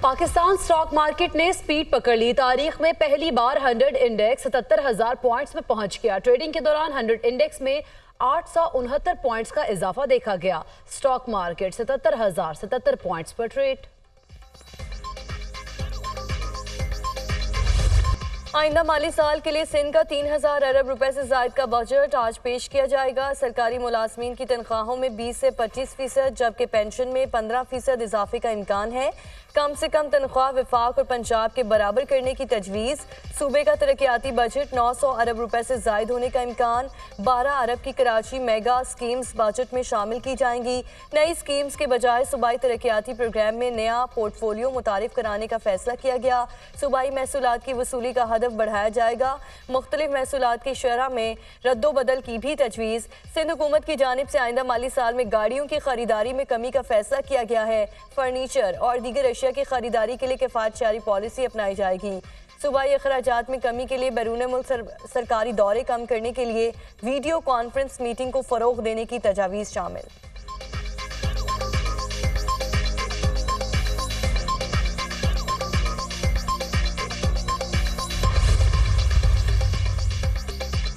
Pakistan stock market ने speed पकड़ ली। तारीख में पहली बार 100 इंडेक्स 77,000 पॉइंट्स में पहुंच गया। ट्रेडिंग के दौरान 100 इंडेक्स में 869 पॉइंट्स का इजाफा देखा गया। स्टॉक मार्केट 77,077 पॉइंट्स पर ट्रेड। आइंदा माली साल के लिए सिंध का 3,000 अरब रुपए से जायद का बजट आज पेश किया जाएगा। सरकारी मुलाजमीन की तनख्वाहों में 20 से 25%, जबकि पेंशन में 15% इजाफे का इम्कान है। कम से कम तनख्वाह विफाक और पंजाब के बराबर करने की तजवीज़। सूबे का तरक्याती बजट 900 अरब रुपए से जायद होने का इम्कान। 12 अरब की कराची मेगा स्कीम्स बजट में शामिल की जाएंगी। नई स्कीम्स के बजाय सूबाई तरक्याती प्रोग्राम में नया पोर्टफोलियो मुतारिफ कराने का फैसला किया गया। सूबाई महसूलात की वसूली का हदफ बढ़ाया जाएगा। मुख्तलिफ महसूलात की शरह में रद्दोबदल की भी तजवीज़। सिंध हुकूमत की जानिब से आइंदा माली साल में गाड़ियों की खरीदारी में कमी का फैसला किया गया है। फर्नीचर और दीगर अशिया की खरीदारी के लिए किफायतशारी पॉलिसी अपनाई जाएगी। सूबाई अखराजात में कमी के लिए बैरून मुल्क सरकारी दौरे कम करने के लिए वीडियो कॉन्फ्रेंस मीटिंग को फ़रोग देने की तजावीज़ शामिल।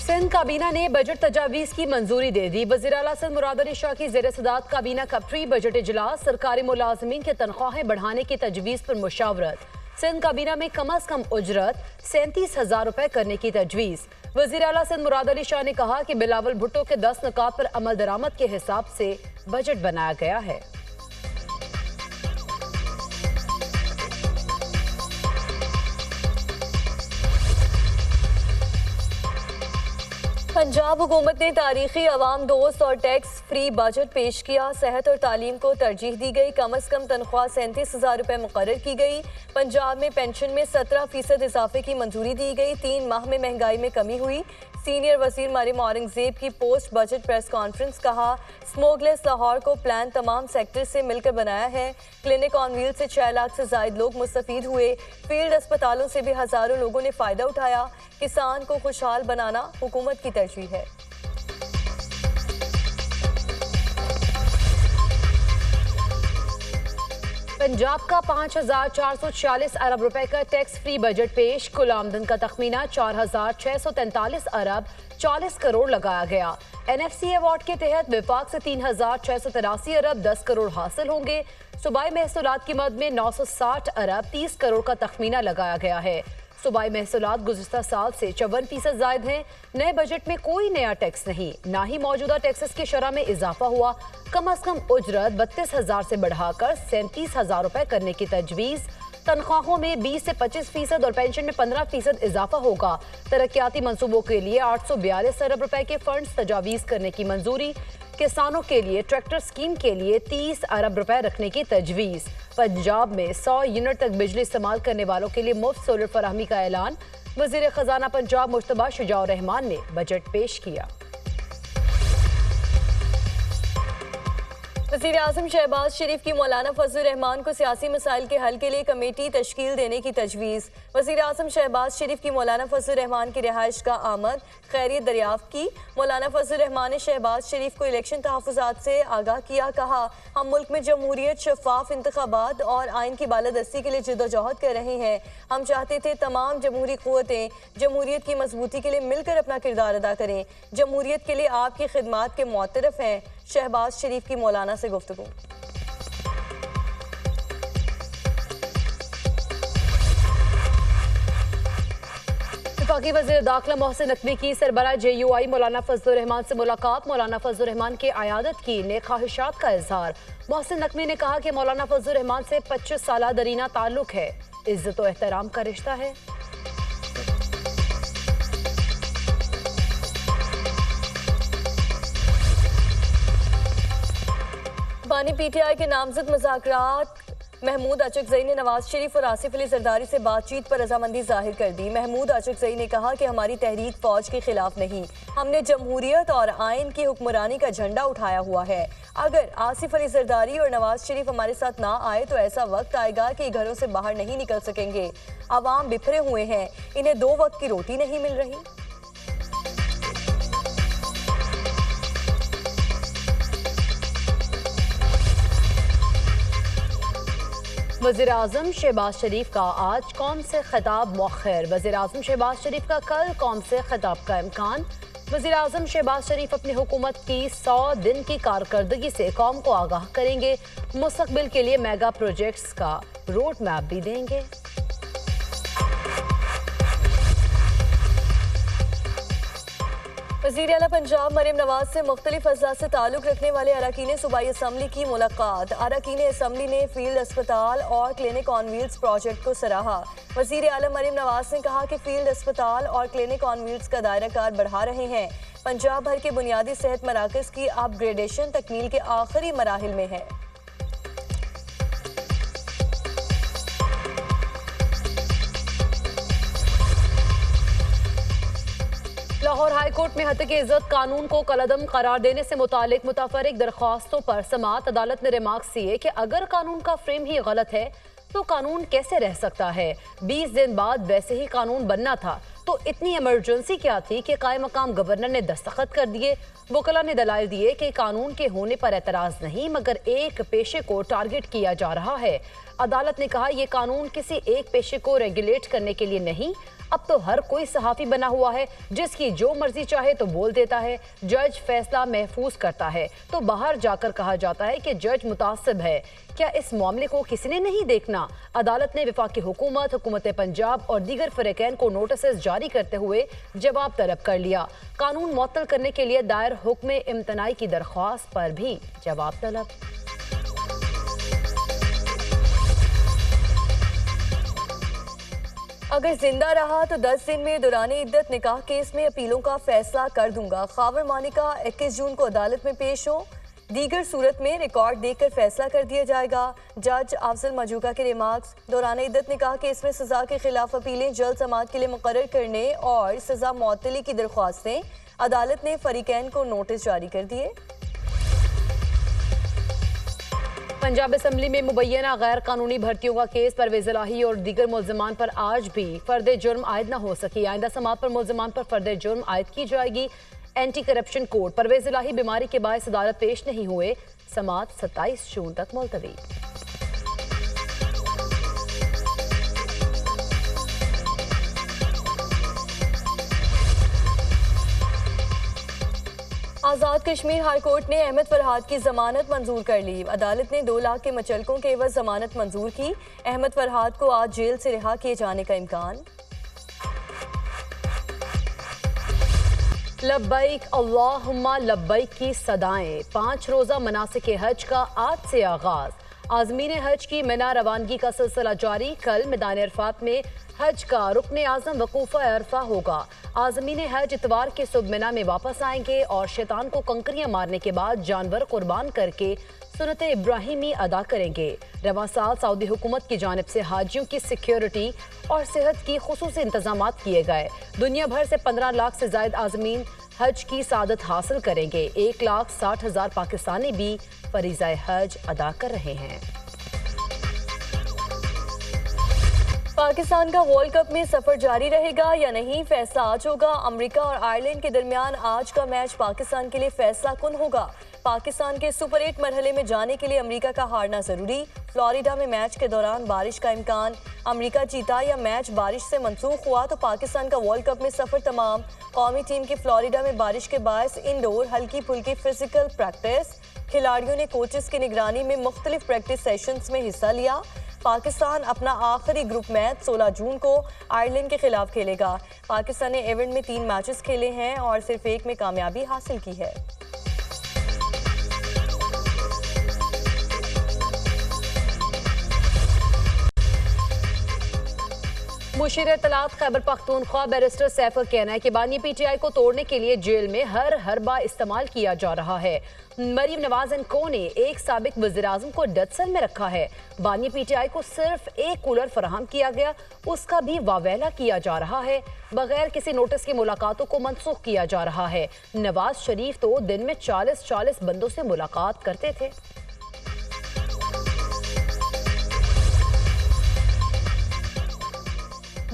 सिंध काबीना ने बजट तजावीज़ की मंजूरी दे दी। वज़ीर आला सिंध मुराद अली शाह की ज़ेर सदारत काबीना का प्री बजट इजलास। सरकारी मुलाजमीन के तनख्वाहें बढ़ाने की तजवीज़ पर मुशावरत। सिंध काबीना में कम अज कम उजरत 37,000 रुपए करने की तजवीज़। वज़ीर आला सिंध मुराद अली शाह ने कहा कि बिलावल भुट्टो के 10 नुकात पर अमल दरामद के हिसाब से बजट बनाया गया है। पंजाब हुकूमत ने तारीखी अवाम दोस्त और टैक्स फ्री बजट पेश किया। सेहत और तालीम को तरजीह दी गई। कम अज कम तनख्वाह 37,000 रुपए मुकर्रर की गई। पंजाब में पेंशन में 17% इजाफे की मंजूरी दी गई। 3 माह में महंगाई में कमी हुई। सीनियर वजीर मरियम औरंगजेब की पोस्ट बजट प्रेस कॉन्फ्रेंस। कहा स्मोकलेस लाहौर को प्लान तमाम सेक्टर से मिलकर बनाया है। क्लिनिक ऑन व्हील से 6 लाख से जायद लोग मुस्तफीद हुए। फील्ड अस्पतालों से भी हजारों लोगों ने फायदा उठाया। किसान को खुशहाल बनाना हुकूमत की तरजीह है। पंजाब का 5,446 अरब रुपए का टैक्स फ्री बजट पेश। कुल आमदन का तखमीना 4,643 अरब 40 करोड़ लगाया गया। NFC अवार्ड के तहत विफाक से 3,683 अरब 10 करोड़ हासिल होंगे। सूबाई महसूलात की मद में 960 अरब 30 करोड़ का तखमीना लगाया गया है। सूबाई महसूलात गुज़िश्ता साल से 54% जायद हैं। नए बजट में कोई नया टैक्स नहीं, ना ही मौजूदा टैक्सेस की शरह में इजाफा हुआ। कम अज कम उजरत 32,000 से बढ़ाकर 37,000 रुपए करने की तजवीज़। तनख्वाहों में 20 से 25% और पेंशन में 15% इजाफा होगा। तरक्याती मंसूबों के लिए 842 अरब रुपए के फंड्स तजावीज़ करने की मंजूरी। किसानों के लिए ट्रैक्टर स्कीम के लिए 30 अरब रुपए रखने की तजवीज़। पंजाब में 100 यूनिट तक बिजली इस्तेमाल करने वालों के लिए मुफ्त सोलर फराहमी का ऐलान। वज़ीर खजाना पंजाब मुश्तबा शुजाउर रहमान ने बजट पेश किया। वज़ीर आज़म शहबाज शरीफ की मौलाना फजलुर रहमान को सियासी मसाइल के हल के लिए कमेटी तश्कील देने की तजवीज़। वज़ीर आज़म शहबाज शरीफ की मौलाना फजलुर रहमान की रिहाइश का आमद खैरियत दरियाफ्त की। मौलाना फजलुर रहमान ने शहबाज शरीफ को इलेक्शन तहफ़्फ़ुज़ात से आगाह किया। कहा हम मुल्क में जमहूरियत, शफ़ाफ इंतखाबात और आइन की बालादस्ती के लिए जद्दोजहद कर रहे हैं। हम चाहते थे तमाम जमहूरी क़ुव्वतें जमहूरियत की मजबूती के लिए मिलकर अपना किरदार अदा करें। जमहूरियत के लिए आपकी खिदमात के मुअत्तरफ़ हैं। शहबाज शरीफ की मौलाना से गुफ्तगू। वफाकी वज़ीर दाखिला मोहसिन नकवी की सरबराह JUI मौलाना फजलुर रहमान से मुलाकात। मौलाना फजलुर रहमान के आयादत की नेक ख्वाहिशात का इजहार। मोहसिन नकवी ने कहा कि मौलाना फजलुर रहमान से 25 साल दरीना ताल्लुक है। इज्जत और एहतराम का रिश्ता है। बानी PTI के नामजद मुज़ाकरात महमूद अचकज़ई ने नवाज शरीफ और आसिफ अली जरदारी से बातचीत पर रजामंदी जाहिर कर दी। महमूद अचकज़ई ने कहा कि हमारी तहरीक फौज के खिलाफ नहीं, हमने जमहूरियत और आइन की हुक्मरानी का झंडा उठाया हुआ है। अगर आसिफ अली जरदारी और नवाज शरीफ हमारे साथ ना आए तो ऐसा वक्त आएगा कि घरों से बाहर नहीं निकल सकेंगे। अवाम बिखरे हुए हैं, इन्हें 2 वक्त की रोटी नहीं मिल रही। वज़ीर-ए-आज़म शहबाज शरीफ का आज कौम से खिताब मौखर। वज़ीर-ए-आज़म शहबाज शरीफ का कल कौम से खिताब का इम्कान। वज़ीर-ए-आज़म शहबाज शरीफ अपनी हुकूमत की 100 दिन की कारकर्दगी से कौम को आगाह करेंगे। मुस्तकबिल के लिए मेगा प्रोजेक्ट्स का रोड मैप भी देंगे। वज़ीर आला पंजाब मरीम नवाज से मुख्तलिफ अजला से ताल्लुक़ रखने वाले अरकान सूबाई असम्बली की मुलाकात। अरकान असम्बली ने फील्ड अस्पताल और क्लिनिक ऑन व्हील्स प्रोजेक्ट को सराहा। वज़ीर आला मरीम नवाज ने कहा कि फील्ड अस्पताल और क्लिनिक ऑन व्हील्स का दायरा कार बढ़ा रहे हैं। पंजाब भर के बुनियादी सेहत मराकज़ की अपग्रेडेशन तकमील के आखिरी मराहिल में है। लाहौर हाई कोर्ट में हत्या की इज्जत कानून को कलअदम करार देने से मुतालिक मुतफरिक दरख्वास्तों पर समाअत अदालत ने रिमार्क्स दिए कि अगर कानून का फ्रेम ही गलत है तो कानून कैसे रह सकता है। 20 दिन बाद वैसे ही कानून बनना था तो इतनी इमरजेंसी क्या थी कि कायम मकाम गवर्नर ने दस्तखत कर दिए। वकला ने दलाइल दिए कि कानून के होने पर एतराज नहीं मगर एक पेशे को टारगेट किया जा रहा है। अदालत ने कहा यह कानून किसी एक पेशे को रेगुलेट करने के लिए नहीं, अब तो हर कोई सहाफ़ी बना हुआ है, जिसकी जो मर्जी चाहे तो बोल देता है। जज फैसला महफूज करता है तो बाहर जाकर कहा जाता है कि जज मुतासिब है। क्या इस मामले को किसी ने नहीं देखना? अदालत ने वफाकी हुकूमत, हुकूमत पंजाब और दीगर फरीकैन को नोटिस जारी करते हुए जवाब तलब कर लिया। कानून मुअत्तल करने के लिए दायर हुक्म इम्तनाई की दरख्वास्त पर भी जवाब तलब। अगर जिंदा रहा तो 10 दिन में दौरान इद्दत निकाह केस में अपीलों का फैसला कर दूंगा। खावर मानिका 21 जून को अदालत में पेश हो, दीगर सूरत में रिकॉर्ड देखकर फैसला कर दिया जाएगा। जज अफजल मजूका के रिमार्क्स। दौरान इद्दत निकाह केस में सजा के खिलाफ अपीलें जल्द समाअत के लिए मुकर्रर करने और सजा मुअत्तली की दरख्वास्तें। अदालत ने फरीकैन को नोटिस जारी कर दिए। पंजाब असम्बली में मुबैना गैर कानूनी भर्तियों का केस परवेज़ इलाही और दीगर मुल्ज़िमान पर आज भी फर्द जुर्म आयद न हो सकी। आइंदा समाअत पर मुल्ज़िमान पर फर्द जुर्म आयद की जाएगी। Anti corruption code. Parvez Elahi बीमारी के बायस अदालत पेश नहीं हुए। समाअत 27 जून तक मुलतवी। आज़ाद कश्मीर हाई कोर्ट ने अहमद फरहाद की जमानत मंजूर कर ली। अदालत ने 2 लाख के मचलकों के एवज जमानत मंजूर की। अहमद फरहाद को आज जेल से रिहा किए जाने का इम्कान। लब्बैक अल्लाहुम्मा लब्बैक की सदाएं। 5 रोज़ा मनासिक हज का आज से आगाज। आज़मीन हज की मिना रवानगी का सिलसिला जारी। कल मैदान अरफात में हज का रुकन आज़म वकूफ़ा अरफा होगा। आज़मीन हज इतवार के सुबह मिना में वापस आएंगे और शैतान को कंकरियां मारने के बाद जानवर कुर्बान करके सुन्नत इब्राहिमी अदा करेंगे। रवां साल सऊदी हुकूमत की जानिब से हाजियों की सिक्योरिटी और सेहत की खुसूसी इंतजाम किए गए। दुनिया भर से 15 लाख से ज्यादा आज़मीन हज की सादत हासिल करेंगे। 1,60,000 पाकिस्तानी भी फरीज़ा हज अदा कर रहे हैं। पाकिस्तान का वर्ल्ड कप में सफर जारी रहेगा या नहीं, फैसला आज होगा। अमेरिका और आयरलैंड के दरमियान आज का मैच पाकिस्तान के लिए फैसला कुन होगा। पाकिस्तान के सुपर 8 मरहले में जाने के लिए अमेरिका का हारना जरूरी। फ्लोरिडा में मैच के दौरान बारिश का इम्कान। अमेरिका जीता या मैच बारिश से मनसूख हुआ तो पाकिस्तान का वर्ल्ड कप में सफर तमाम। कौमी टीम की फ्लोरिडा में बारिश के बायस इंडोर हल्की फुल्की फिजिकल प्रैक्टिस। खिलाड़ियों ने कोचेस की निगरानी में मुख्तलिफ प्रैक्टिस सेशंस में हिस्सा लिया। पाकिस्तान अपना आखिरी ग्रुप मैच 16 जून को आयरलैंड के खिलाफ खेलेगा। पाकिस्तान ने इवेंट में 3 मैचेस खेले हैं और सिर्फ एक में कामयाबी हासिल की है। मुशीर इत्तलात खैबर पख्तूनख्वा बैरिस्टर सैफ का कहना है कि बानी पीटीआई को तोड़ने के लिए जेल में हर हरबा इस्तेमाल किया जा रहा है। मरीम नवाज एंड को ने एक साबिक वज़ीर-ए-आज़म को डेथ सेल में रखा है। बानी पीटीआई को सिर्फ एक कूलर फराहम किया गया, उसका भी वावेला किया जा रहा है। बगैर किसी नोटिस की मुलाकातों को मनसूख किया जा रहा है। नवाज शरीफ तो दिन में 40 बंदों से मुलाकात करते थे।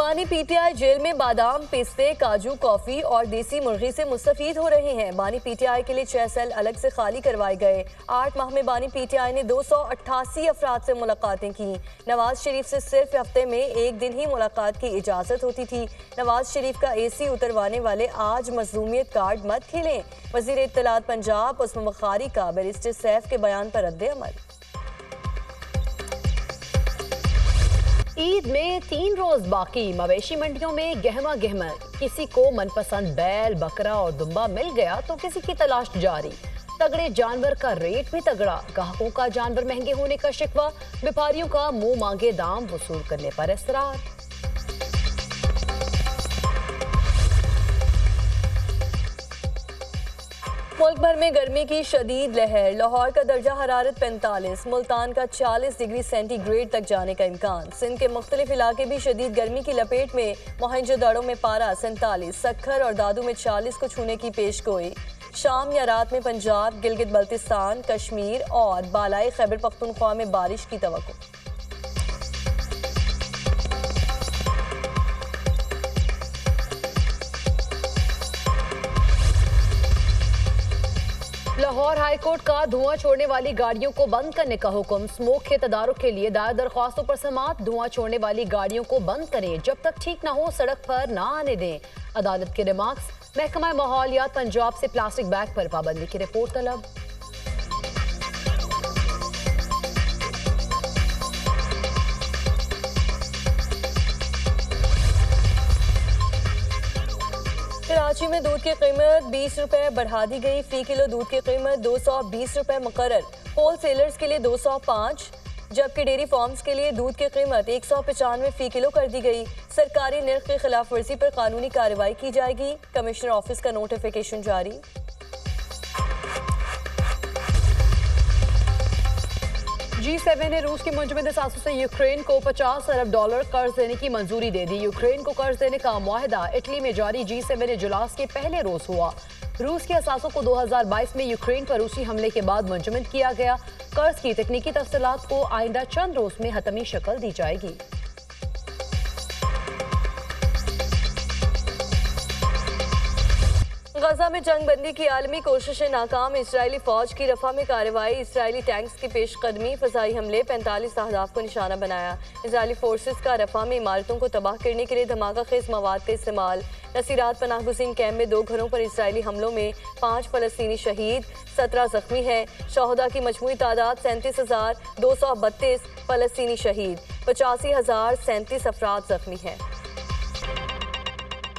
बानी पीटीआई जेल में बादाम, पिस्ते, काजू, कॉफी और देसी मुर्गी से मुस्तफीद हो रहे हैं। बानी पीटीआई के लिए 6 सेल अलग से खाली करवाए गए। 8 माह में बानी पीटीआई ने 288 अफराद से मुलाकातें की। नवाज शरीफ से सिर्फ हफ्ते में एक दिन ही मुलाकात की इजाजत होती थी। नवाज शरीफ का एसी उतरवाने वाले आज मजलूमियत कार्ड मत खेलें। वजीर इत्तलात पंजाब उस्मान बुखारी का बैरिस्टर सैफ के बयान पर रद्द अमल। ईद में 3 रोज बाकी, मवेशी मंडियों में गहमा गहमा। किसी को मनपसंद बैल, बकरा और दुम्बा मिल गया तो किसी की तलाश जारी। तगड़े जानवर का रेट भी तगड़ा, ग्राहकों का जानवर महंगे होने का शिकवा, व्यापारियों का मुंह मांगे दाम वसूल करने पर इसरार। मुल्क भर में गर्मी की शदीद लहर। लाहौर का दर्जा हरारत 45, मुल्तान का 40 डिग्री सेंटीग्रेड तक जाने का इम्कान। सिंध के मुख्तलिफ इलाके भी शदीद गर्मी की लपेट में। मोहनजोदड़ो में पारा 47, सक्खर और दादू में 40 को छूने की पेशगोई। शाम या रात में पंजाब, गिलगित बल्तिस्तान, कश्मीर और बालाई खैबर पख्तूनख्वा में बारिश की तवक्को। लाहौर हाईकोर्ट का धुआं छोड़ने वाली गाड़ियों को बंद करने का हुक्म। स्मोक के तदारुक के लिए दायर दरख्वास्तों पर समाअत। धुआं छोड़ने वाली गाड़ियों को बंद करें, जब तक ठीक ना हो सड़क पर ना आने दें। अदालत के रिमार्क्स। महकमा माहौलियात पंजाब से प्लास्टिक बैग पर पाबंदी की रिपोर्ट तलब। कराची में दूध की कीमत 20 रुपए बढ़ा दी गई। फी किलो दूध की कीमत 220 रुपए मुकर्रर। होल सेलर्स के लिए 205, जबकि डेयरी फार्म्स के लिए दूध की कीमत 195 फी किलो कर दी गई। सरकारी निर्ख की खिलाफ वर्जी पर कानूनी कार्रवाई की जाएगी। कमिश्नर ऑफिस का नोटिफिकेशन जारी। G7 ने रूस की मुंजमद असासों से यूक्रेन को $50 अरब कर्ज देने की मंजूरी दे दी। यूक्रेन को कर्ज देने का मुआहदा इटली में जारी G7 इजलास के पहले रोज हुआ। रूस के असासों को 2022 में यूक्रेन पर रूसी हमले के बाद मुंजमद किया गया। कर्ज की तकनीकी तफसीलात को आइंदा चंद रोज में हतमी शक्ल दी जाएगी। गजा में जंग बंदी की आलमी कोशिशें नाकाम। इजरायली फौज की रफा में कार्रवाई। इजरायली टैंक्स की पेशकदमी। फ़ज़ाई हमले। 45 अहदाफ को निशाना बनाया। इजरायली फोर्सेस का रफा में इमारतों को तबाह करने के लिए धमाका खेज मवाद का इस्तेमाल। नसीरात पनाह गुज़ीन कैंप में 2 घरों पर इजरायली हमलों में 5 फ़लस्तीनी शहीद, 17 जख्मी हैं। शहदा की मजमूई तादाद 37,232। फ़लस्तीनी शहीद, 85,037 अफराद जख्मी हैं।